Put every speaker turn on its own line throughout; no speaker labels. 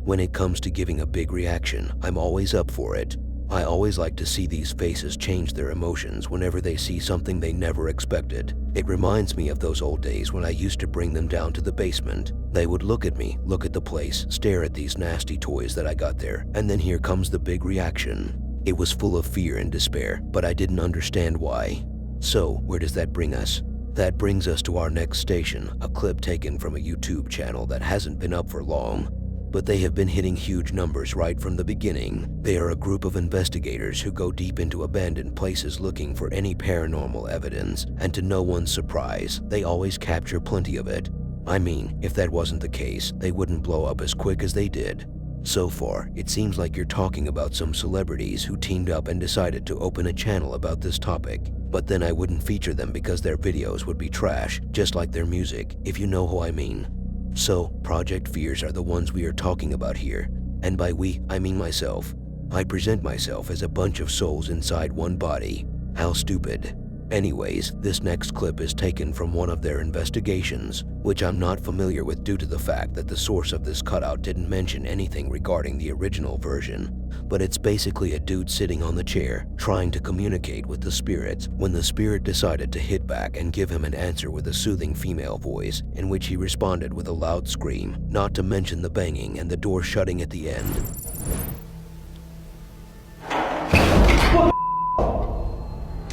When it comes to giving a big reaction, I'm always up for it. I always like to see these faces change their emotions whenever they see something they never expected. It reminds me of those old days when I used to bring them down to the basement. They would look at me, look at the place, stare at these nasty toys that I got there, and then here comes the big reaction. It was full of fear and despair, but I didn't understand why. So, where does that bring us? That brings us to our next station, a clip taken from a YouTube channel that hasn't been up for long. But they have been hitting huge numbers right from the beginning. They are a group of investigators who go deep into abandoned places looking for any paranormal evidence, and to no one's surprise, they always capture plenty of it. I mean, if that wasn't the case, they wouldn't blow up as quick as they did. So far, it seems like you're talking about some celebrities who teamed up and decided to open a channel about this topic. But then I wouldn't feature them because their videos would be trash, just like their music, if you know who I mean. So, Project Fears are the ones we are talking about here. And by we, I mean myself. I present myself as a bunch of souls inside one body. How stupid. Anyways, this next clip is taken from one of their investigations, which I'm not familiar with due to the fact that the source of this cutout didn't mention anything regarding the original version. But it's basically a dude sitting on the chair, trying to communicate with the spirits, when the spirit decided to hit back and give him an answer with a soothing female voice, in which he responded with a loud scream, not to mention the banging and the door shutting at the end.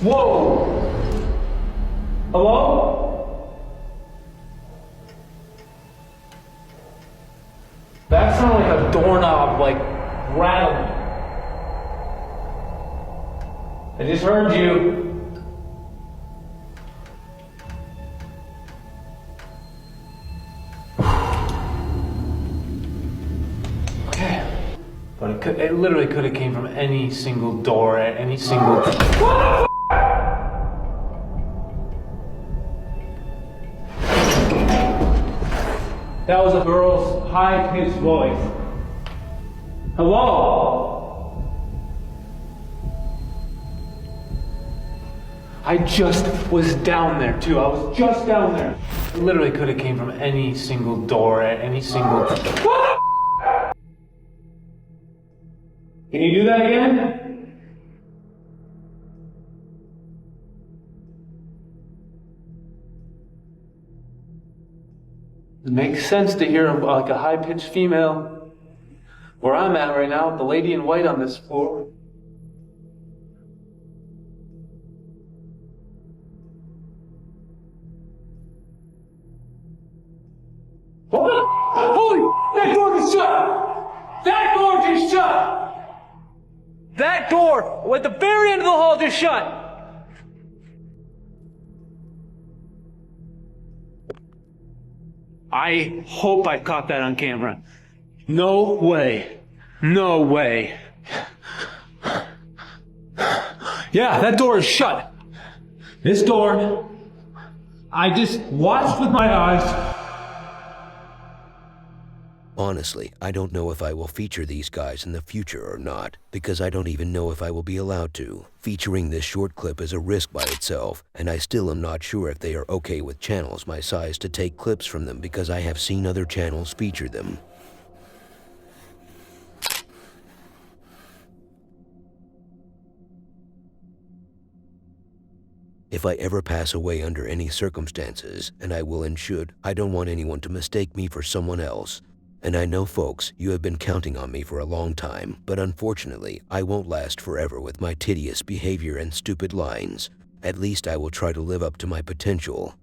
Whoa! Hello? That sounded like a doorknob, like, rattling. I just heard you. Okay. But it literally could have came from any single door at any single... That was a girl's high-pitched voice. Hello? I just was down there, too. I was just down there. It literally could have came from any single door at any single... Can you do that again? It makes sense to hear like a high-pitched female. Where I'm at right now, the lady in white on this floor. Holy! That door is shut! That door just shut! That door at the very end of the hall just shut! I hope I caught that on camera. No way. No way. Yeah, that door is shut. This door, I just watched with my eyes.
Honestly, I don't know if I will feature these guys in the future or not, because I don't even know if I will be allowed to. Featuring this short clip is a risk by itself, and I still am not sure if they are okay with channels my size to take clips from them because I have seen other channels feature them. If I ever pass away under any circumstances, and I will and should, I don't want anyone to mistake me for someone else. And I know, folks, you have been counting on me for a long time, but unfortunately, I won't last forever with my tedious behavior and stupid lines. At least I will try to live up to my potential.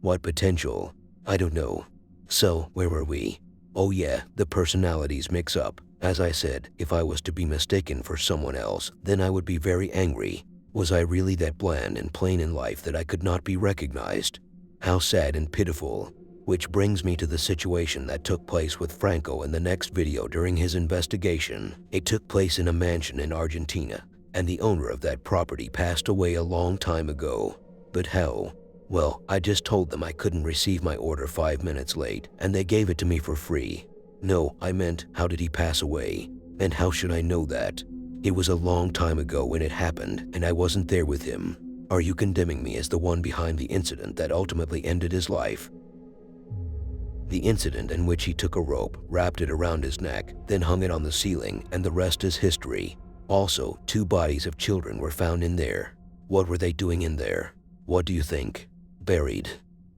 What potential? I don't know. So, where were we? Oh yeah, the personalities mix up. As I said, if I was to be mistaken for someone else, then I would be very angry. Was I really that bland and plain in life that I could not be recognized? How sad and pitiful. Which brings me to the situation that took place with Franco in the next video during his investigation. It took place in a mansion in Argentina, and the owner of that property passed away a long time ago. But how? Well, I just told them I couldn't receive my order 5 minutes late, and they gave it to me for free. No, I meant, how did he pass away? And how should I know that? It was a long time ago when it happened, and I wasn't there with him. Are you condemning me as the one behind the incident that ultimately ended his life? The incident in which he took a rope, wrapped it around his neck, then hung it on the ceiling, and the rest is history. Also, 2 bodies of children were found in there. What were they doing in there? What do you think? Buried.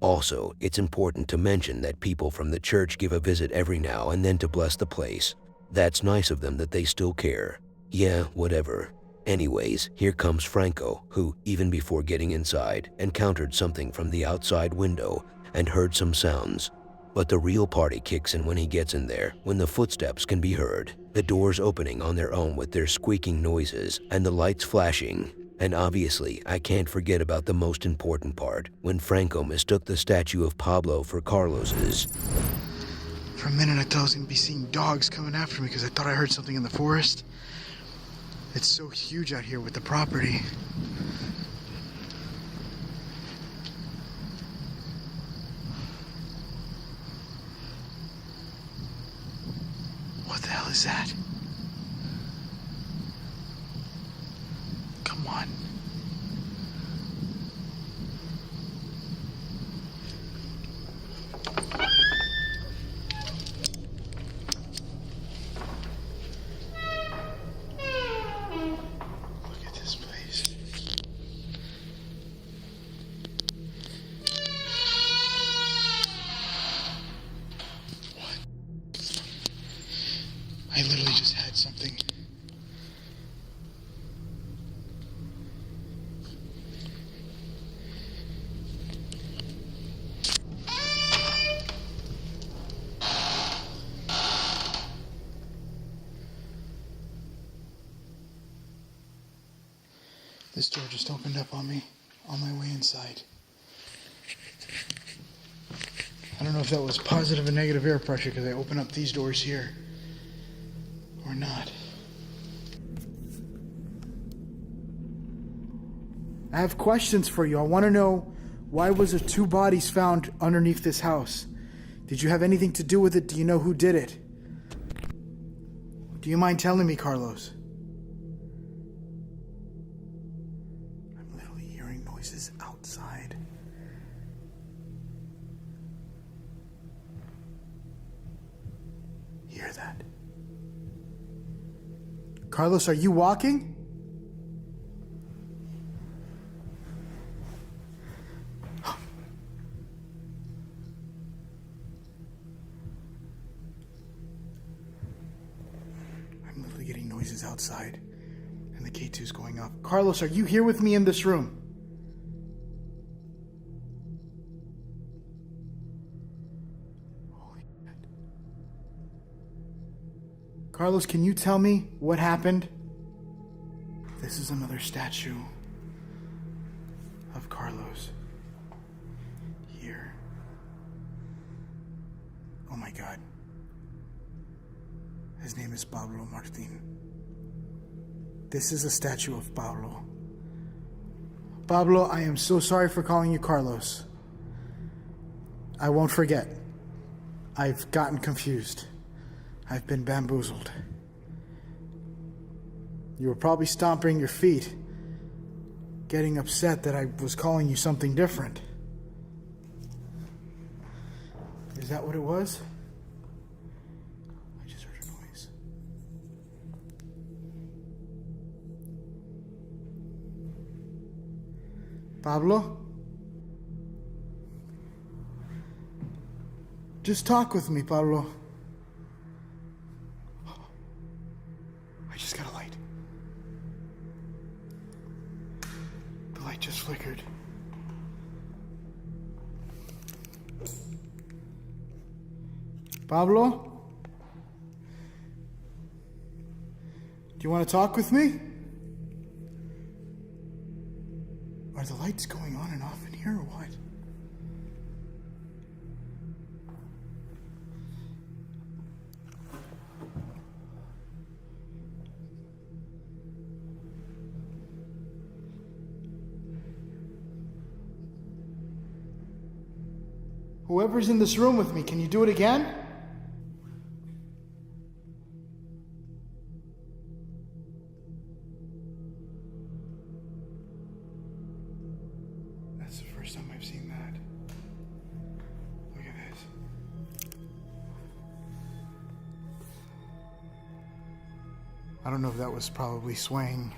Also, it's important to mention that people from the church give a visit every now and then to bless the place. That's nice of them that they still care. Yeah, whatever. Anyways, here comes Franco, who, even before getting inside, encountered something from the outside window and heard some sounds. But the real party kicks in when he gets in there, when the footsteps can be heard, the doors opening on their own with their squeaking noises, and the lights flashing. And obviously, I can't forget about the most important part, when Franco mistook the statue of Pablo for Carlos's.
For a minute, I thought I was gonna be seeing dogs coming after me because I thought I heard something in the forest. It's so huge out here with the property. What the hell is that? Come on. Look at this place. What? I literally just had something. This door just opened up on me on my way inside. I don't know if that was positive or negative air pressure because I opened up these doors here or not. I have questions for you. I want to know, why was there 2 bodies found underneath this house? Did you have anything to do with it? Do you know who did it? Do you mind telling me, Carlos? I'm literally hearing noises outside. Hear that? Carlos, are you walking? I'm literally getting noises outside, and the K2's going up. Carlos, are you here with me in this room? Holy shit. Carlos, can you tell me what happened? This is another statue of Carlos here. Oh my God. His name is Pablo Martin. This is a statue of Pablo. Pablo, I am so sorry for calling you Carlos. I won't forget. I've gotten confused. I've been bamboozled. You were probably stomping your feet, getting upset that I was calling you something different. Is that what it was? I just heard a noise. Pablo? Just talk with me, Pablo. I just got a light. The light just flickered. Pablo? Do you want to talk with me? Are the lights going on and off in here or what? Whoever's in this room with me, can you do it again? That's the first time I've seen that. Look at this. I don't know if that was probably swaying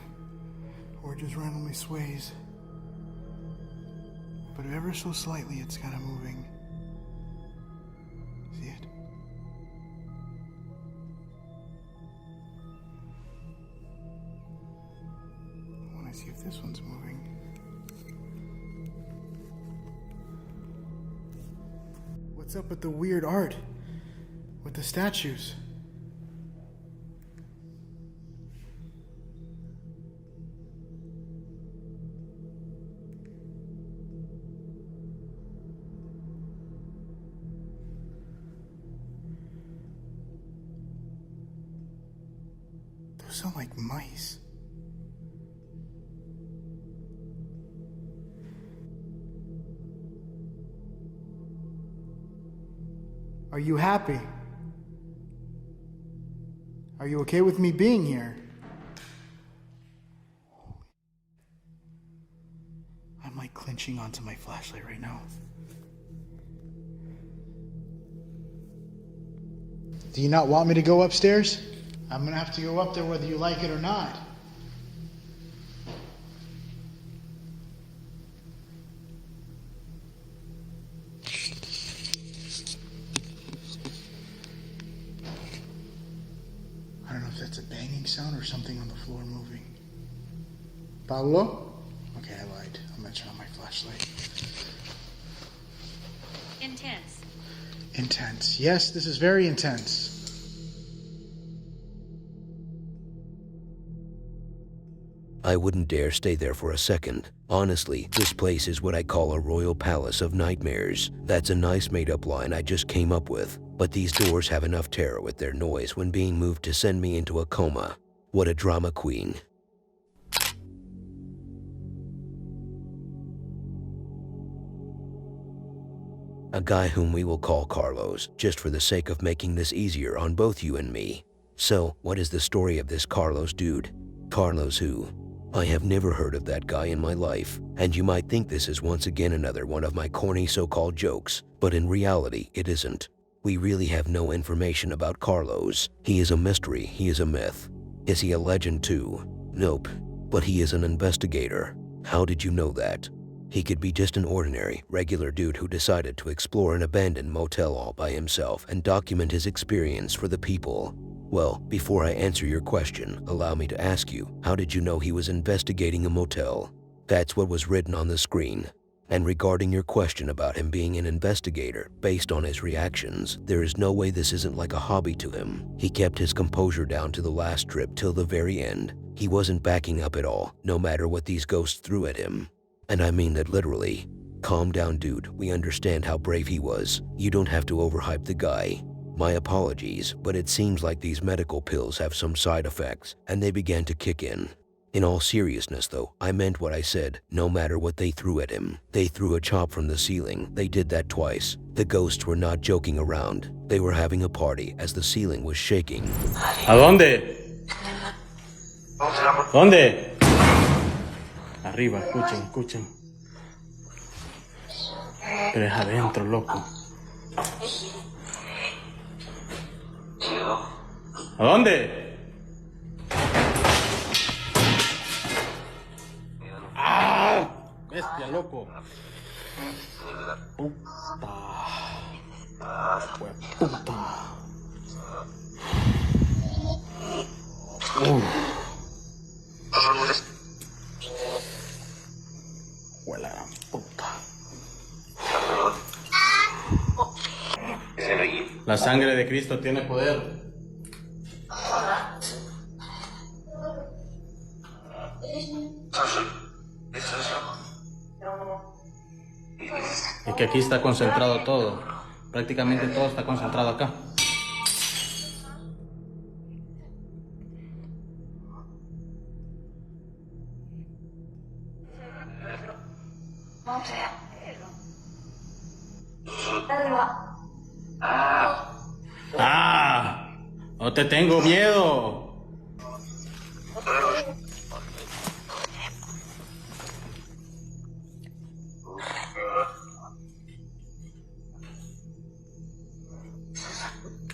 or just randomly sways. But ever so slightly, it's kind of moving. See it? I want to see if this one's moving. What's up with the weird art? With the statues? Those sound like mice. Are you happy? Are you okay with me being here? I'm like clenching onto my flashlight right now. Do you not want me to go upstairs? I'm gonna have to go up there whether you like it or not. I don't know if that's a banging sound or something on the floor moving. Pablo? Okay, I lied. I'm gonna turn on my flashlight.
Intense.
Intense. Yes, this is very intense.
I wouldn't dare stay there for a second. Honestly, this place is what I call a royal palace of nightmares. That's a nice made-up line I just came up with. But these doors have enough terror with their noise when being moved to send me into a coma. What a drama queen. A guy whom we will call Carlos, just for the sake of making this easier on both you and me. So, what is the story of this Carlos dude? Carlos who? I have never heard of that guy in my life, and you might think this is once again another one of my corny so-called jokes, but in reality, it isn't. We really have no information about Carlos. He is a mystery, he is a myth. Is he a legend too? Nope, but he is an investigator. How did you know that? He could be just an ordinary, regular dude who decided to explore an abandoned motel all by himself and document his experience for the people. Well, before I answer your question, allow me to ask you, how did you know he was investigating a motel? That's what was written on the screen. And regarding your question about him being an investigator, based on his reactions, there is no way this isn't like a hobby to him. He kept his composure down to the last trip till the very end. He wasn't backing up at all, no matter what these ghosts threw at him. And I mean that literally. Calm down, dude. We understand how brave he was. You don't have to overhype the guy. My apologies, but it seems like these medical pills have some side effects, and they began to kick in. In all seriousness though, I meant what I said. No matter what they threw at him. They threw a chop from the ceiling. They did that twice. The ghosts were not joking around. They were having a party as the ceiling was shaking.
¿A dónde? ¿Dónde? Arriba, escuchen, escuchen. Pero es adentro, loco. ¿A dónde? ¡Ah! Bestia, loco. Puta. Puta. Huela gran puta. La sangre de Cristo tiene poder. Es que aquí está concentrado todo. Prácticamente todo está concentrado acá. ¡Ah! ¡No te tengo miedo!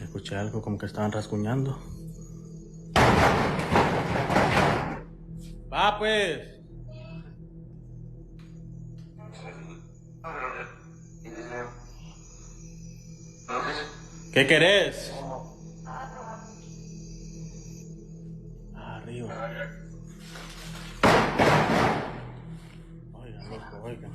Escuché algo como que estaban rasguñando.
Va, pues. ¿Qué querés? Arriba. Oiga, loco, oiga.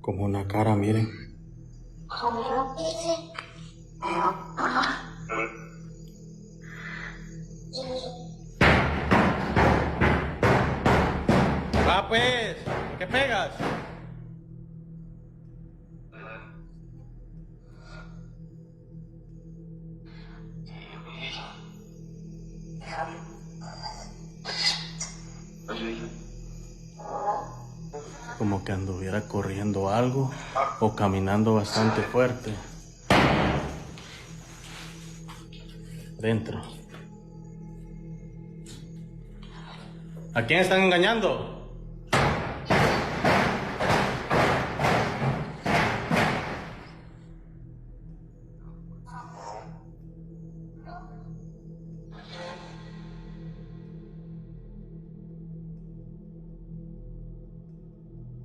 Como una cara, miren. Va, pues. ¿Qué pegas? Como que anduviera corriendo algo o caminando bastante fuerte. Dentro. ¿A quién están engañando?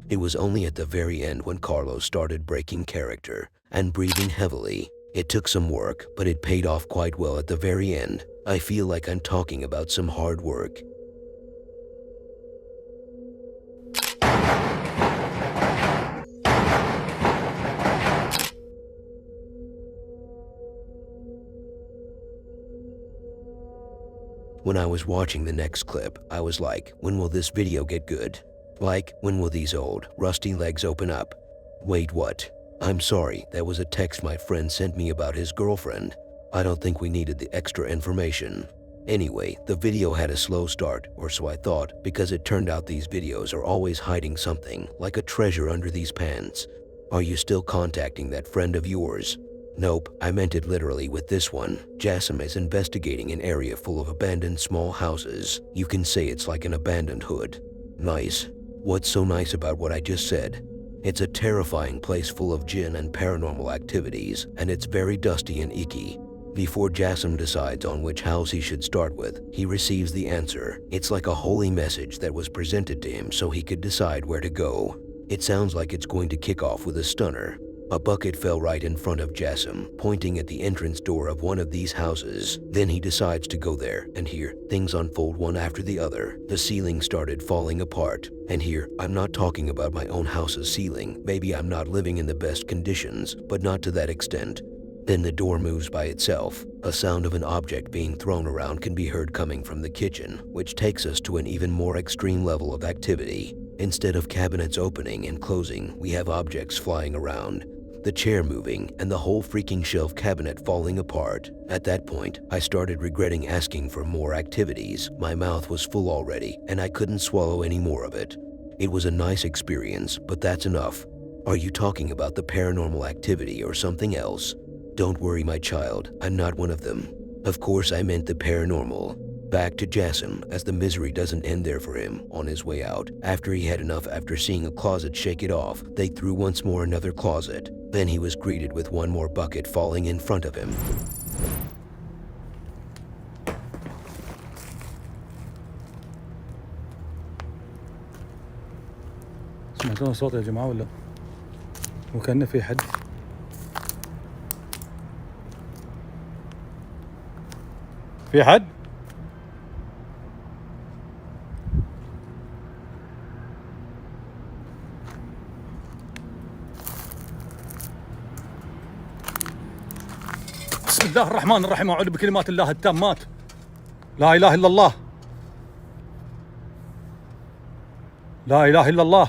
It was only at the very end when Carlos started breaking character and breathing heavily. It took some work, but it paid off quite well at the very end. I feel like I'm talking about some hard work. When I was watching the next clip, I was like, when will this video get good? Like, when will these old, rusty legs open up? Wait, what? I'm sorry, that was a text my friend sent me about his girlfriend. I don't think we needed the extra information. Anyway, the video had a slow start, or so I thought, because it turned out these videos are always hiding something, like a treasure under these pants. Are you still contacting that friend of yours? Nope, I meant it literally with this one. Jassim is investigating an area full of abandoned small houses. You can say it's like an abandoned hood. Nice. What's so nice about what I just said? It's a terrifying place full of jinn and paranormal activities, and it's very dusty and icky. Before Jassim decides on which house he should start with, he receives the answer. It's like a holy message that was presented to him so he could decide where to go. It sounds like it's going to kick off with a stunner. A bucket fell right in front of Jassim, pointing at the entrance door of one of these houses. Then he decides to go there, and here, things unfold one after the other. The ceiling started falling apart. And here, I'm not talking about my own house's ceiling. Maybe I'm not living in the best conditions, but not to that extent. Then the door moves by itself. A sound of an object being thrown around can be heard coming from the kitchen, which takes us to an even more extreme level of activity. Instead of cabinets opening and closing, we have objects flying around. The chair moving, and the whole freaking shelf cabinet falling apart. At that point, I started regretting asking for more activities. My mouth was full already, and I couldn't swallow any more of it. It was a nice experience, but that's enough. Are you talking about the paranormal activity or something else? Don't worry, my child, I'm not one of them. Of course I meant the paranormal. Back to Jassim, as the misery doesn't end there for him. On his way out, after he had enough after seeing a closet shake it off, they threw once more another closet. Then he was greeted with one more bucket falling in front of him.
سمعتون صوت يا جماعة ولا؟ وكأنه في حد. في حد؟ بسم الله الرحمن الرحيم، أعوذ بكلمات الله التامات. لا إله إلا الله. لا إله إلا الله.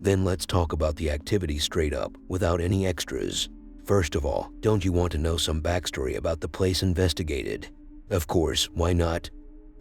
Then let's talk about the activity straight up, without any extras. First of all, don't you want to know some backstory about the place investigated? Of course, why not?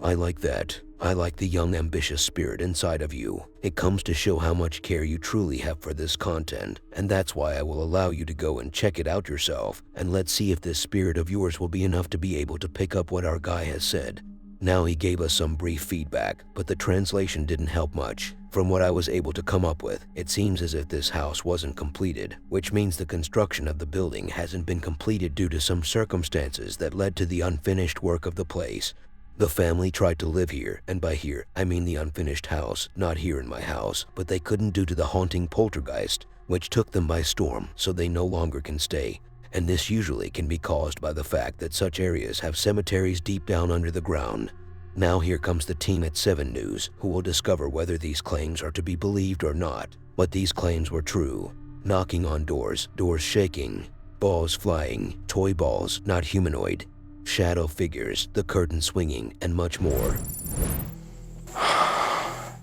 I like that. I like the young, ambitious spirit inside of you. It comes to show how much care you truly have for this content, and that's why I will allow you to go and check it out yourself, and let's see if this spirit of yours will be enough to be able to pick up what our guy has said. Now, he gave us some brief feedback, but the translation didn't help much. From what I was able to come up with, it seems as if this house wasn't completed, which means the construction of the building hasn't been completed due to some circumstances that led to the unfinished work of the place. The family tried to live here, and by here, I mean the unfinished house, not here in my house, but they couldn't due to the haunting poltergeist, which took them by storm, so they no longer can stay. And this usually can be caused by the fact that such areas have cemeteries deep down under the ground. Now here comes the team at 7 News, who will discover whether these claims are to be believed or not. But these claims were true. Knocking on doors, doors shaking, balls flying, toy balls, not humanoid, shadow figures, the curtain swinging, and much more.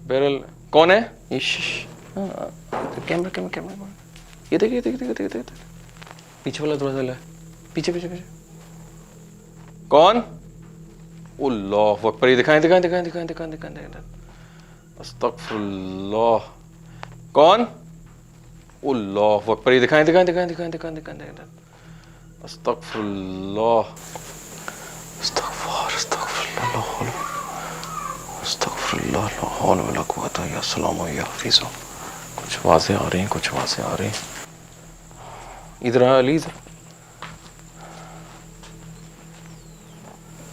Beryl, कौन है? इश, camera, ये देख, पीछे वाला दरवाजा ले, पीछे, कौन? अल्लाह अकबर, ये दिखाएं, अस्तगफुरुल्लाह, कौन? अल्लाह अकबर, ये दिखाएं, अस्तगफुरुल्लाह, अस्तगफुरुल्लाह, ला हौला वला कुव्वता इल्ला बिल्लाह, या हफीज़ो। कुछ आवाज़ें आ रही हैं, इधर आ अली, इधर।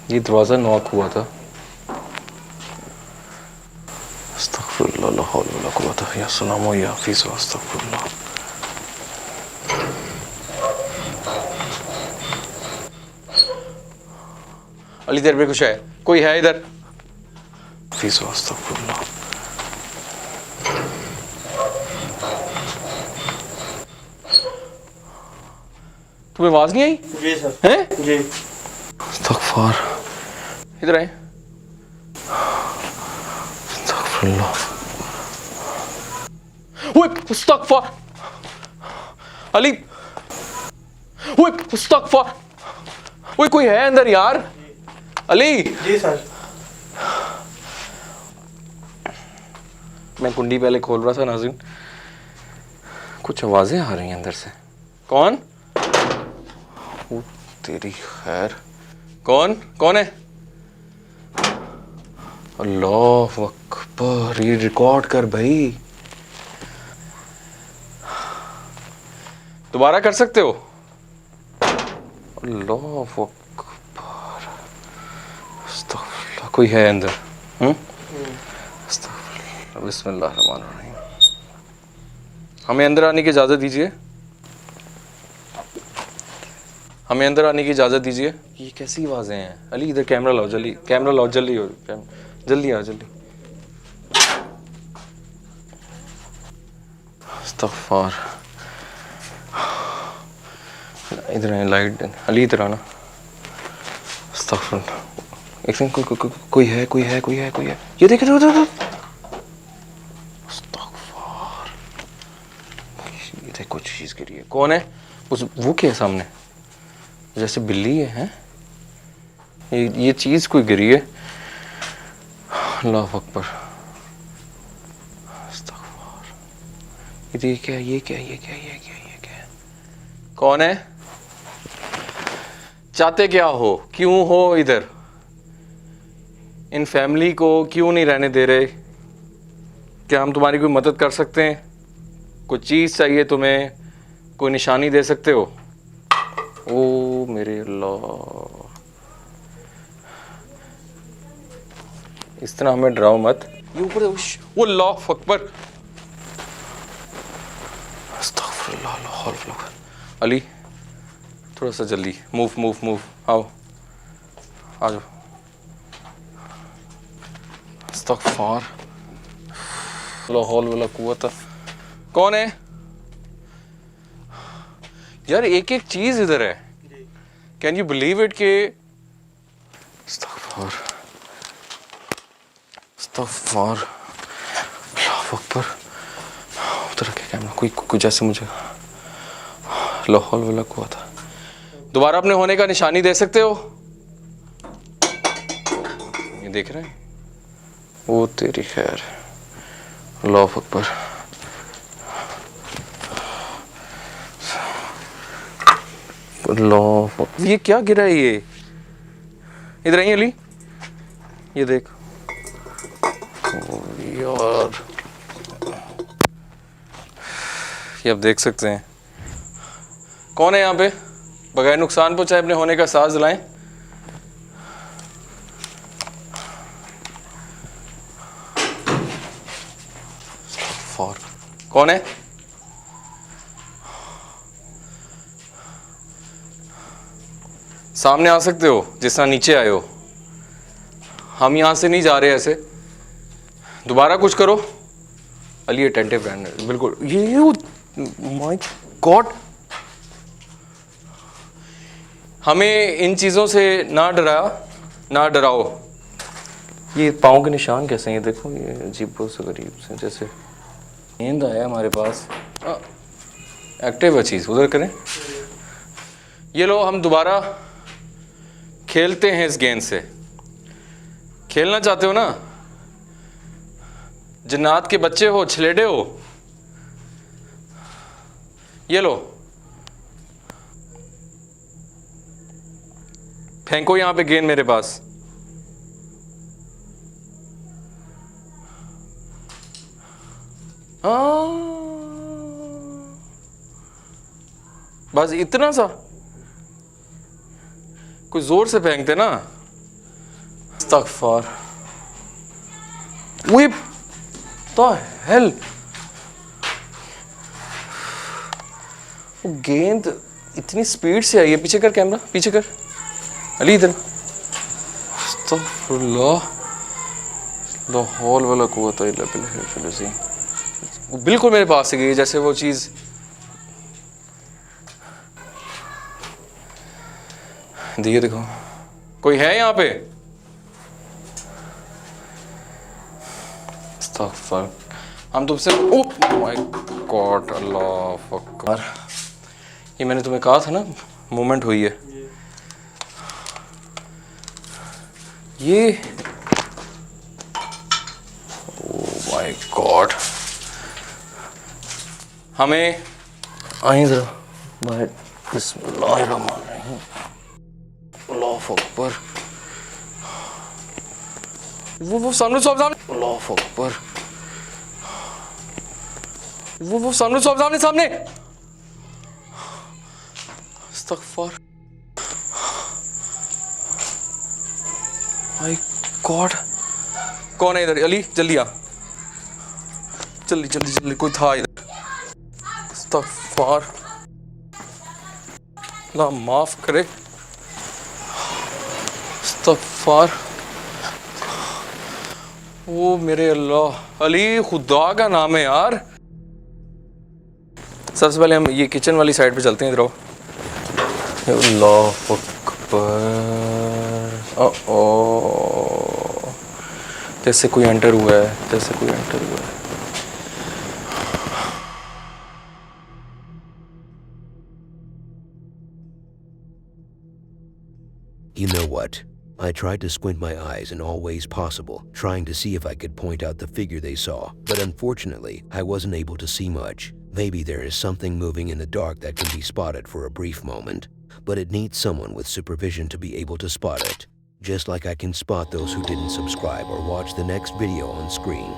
ये दरवाज़ा नॉक हुआ था। अस्तगफुरुल्लाह, ला हौला वला कुव्वता इल्ला बिल्लाह, या हफीज़ो, अस्तगफुरुल्लाह। अली इधर भी कुछ है, कोई है इधर? हफीज़ो, अस्तगफुरुल्लाह। तुम्हें आवाज नहीं आई?
जी सर।
हैं?
जी।
अस्तगफार, इधर आए। अस्तगफुरुल्लाह, ओए अस्तगफार, अली, ओए अस्तगफार, ओए कोई है अंदर यार? अली।
जी सर।
मैं कुंडी पहले खोल रहा था नाज़रीन, कुछ आवाजें आ रही हैं अंदर से। कौन? ओ तेरी खैर, कौन है? अल्लाह अकबर, ये रिकॉर्ड कर भाई। दोबारा कर सकते हो? अल्लाह अकबर, अस्तगफुरुल्लाह, कोई है अंदर? अस्तगफुरुल्लाह, बिस्मिल्लाहिर्रहमानिर्रहीम। हमें अंदर आने की इजाज़त दीजिए, हमें अंदर आने की इजाज़त दीजिए। ये कैसी आवाज़ें हैं? अली इधर कैमरा लाओ जल्दी, कैमरा लाओ जल्दी, जल्दी आओ जल्दी। अस्तगफार, इधर है लाइट, अली इधर आना। अस्तगफुरुल्लाह, एक सेकंड, कोई है, ये देख रहे हो? अस्तगफार, ये देख कुछ चीज़ गिरी है। कौन है? वो क्या है सामने? जैसे बिल्ली है, ये चीज कोई गिरी है। अल्लाह अकबर, अस्तगफार, ये क्या? कौन है? चाहते क्या हो? क्यों हो इधर? इन फैमिली को क्यों नहीं रहने दे रहे? क्या हम तुम्हारी कोई मदद कर सकते हैं? कोई चीज चाहिए तुम्हें? कोई निशानी दे सकते हो? ओ मेरे अल्लाह, इस तरह हमें डराओ मत। ये ऊपर वो अल्लाह अकबर, अस्तगफुरुल्लाह, ला हौला वला कुव्वता। अली थोड़ा सा जल्दी, मूव, आओ, आ जाओ। अस्तगफार, ला हौला वला कुव्वता। कौन है यार? एक चीज इधर है, कैन यू बिलीव इट? के अस्तगफार, अल्लाह अकबर, उधर रखे कैमरा, कोई जैसे मुझे लाहौल वाला हुआ था। दोबारा अपने होने का निशानी दे सकते हो? ये देख रहे हैं? वो तेरी खैर, अल्लाह अकबर। अल्लाह, ये क्या गिरा है? ये इधर आई अली, ये देख। ओ यार, ये आप देख सकते हैं। कौन है यहाँ पे? बगैर नुकसान पहुंचाए अपने होने का एहसास दिलाएं। कौन है? सामने आ सकते हो जिस तरह नीचे आए हो। हम यहां से नहीं जा रहे ऐसे। दोबारा कुछ करो। अली अटेंटिव रहना बिल्कुल। ये माय गॉड, हमें इन चीज़ों से ना डराओ। ये पाँव के निशान कैसे हैं? ये देखो, ये अजीब से गरीब से, जैसे नींद आया हमारे पास। एक्टिव है चीज़, उधर करें। ये लो, हम दोबारा खेलते हैं इस गेंद से। खेलना चाहते हो ना? जिन्नात के बच्चे हो, छलेडे हो, ये लो, फेंको यहां पे गेंद मेरे पास। बस इतना सा, कोई जोर से फेंकते ना। अस्तगफार, व्हिप द हेल। वो गेंद इतनी स्पीड से आई है। पीछे कर कैमरा, पीछे कर अली, इधर। अस्तगफुरुल्लाह, लाहौल वला कुव्वता इल्ला बिल्लाह। वो बिल्कुल मेरे पास से गई जैसे वो चीज़। दिए देखो, कोई है यहाँ पे? अस्तगफुर, हम तुमसे, ओह माय गॉड, अल्लाह अकबर। ये मैंने तुम्हें कहा था ना, मूवमेंट हुई है। ये ओह माय गॉड, हमें आइए जरा बाहर। बिस्मिल्लाहिर्रहमानिर्रहीम, अल्लाह अकबर। वो सामने, अल्लाह अकबर। वो सामने। अस्तगफुर, माय गॉड। कौन है इधर? अली जल्दी आ, जल्दी, कोई था इधर। अस्तगफुर, अल्लाह माफ करे। अस्तगफुर, ओ मेरे अल्लाह। अली, खुदा का नाम है यार। सबसे पहले हम ये किचन वाली साइड पे चलते हैं। इधर आओ। अल्लाह अकबर। जैसे कोई एंटर हुआ है,
You know what? I tried to squint my eyes in all ways possible, trying to see if I could point out the figure they saw, but unfortunately, I wasn't able to see much. Maybe there is something moving in the dark that can be spotted for a brief moment, but it needs someone with supervision to be able to spot it. Just like I can spot those who didn't subscribe or watch the next video on screen.